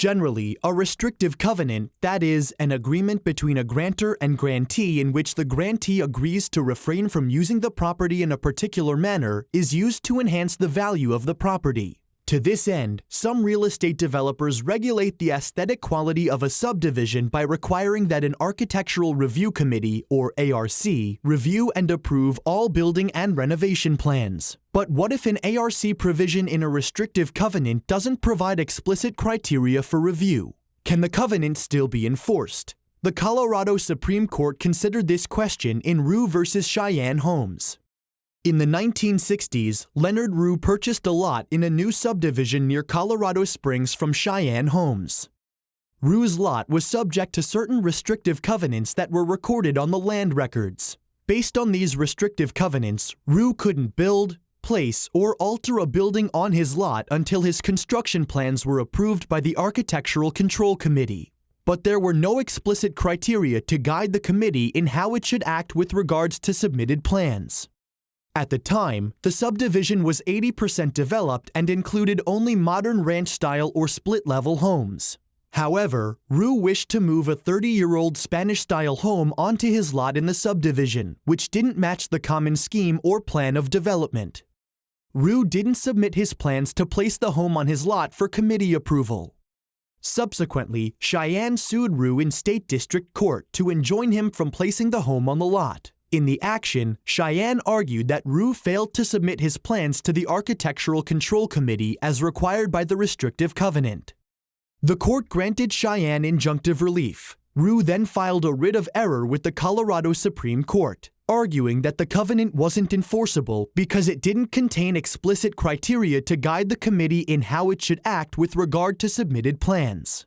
Generally, a restrictive covenant, that is, an agreement between a grantor and grantee in which the grantee agrees to refrain from using the property in a particular manner, is used to enhance the value of the property. To this end, some real estate developers regulate the aesthetic quality of a subdivision by requiring that an Architectural Review Committee, or ARC, review and approve all building and renovation plans. But what if an ARC provision in a restrictive covenant doesn't provide explicit criteria for review? Can the covenant still be enforced? The Colorado Supreme Court considered this question in Rhue v. Cheyenne Homes. In the 1960s, Leonard Rhue purchased a lot in a new subdivision near Colorado Springs from Cheyenne Homes. Rhue's lot was subject to certain restrictive covenants that were recorded on the land records. Based on these restrictive covenants, Rhue couldn't build, place, or alter a building on his lot until his construction plans were approved by the Architectural Control Committee. But there were no explicit criteria to guide the committee in how it should act with regards to submitted plans. At the time, the subdivision was 80% developed and included only modern ranch-style or split-level homes. However, Rhue wished to move a 30-year-old Spanish-style home onto his lot in the subdivision, which didn't match the common scheme or plan of development. Rhue didn't submit his plans to place the home on his lot for committee approval. Subsequently, Cheyenne sued Rhue in state district court to enjoin him from placing the home on the lot. In the action, Cheyenne argued that Rhue failed to submit his plans to the Architectural Control Committee as required by the restrictive covenant. The court granted Cheyenne injunctive relief. Rhue then filed a writ of error with the Colorado Supreme Court, arguing that the covenant wasn't enforceable because it didn't contain explicit criteria to guide the committee in how it should act with regard to submitted plans.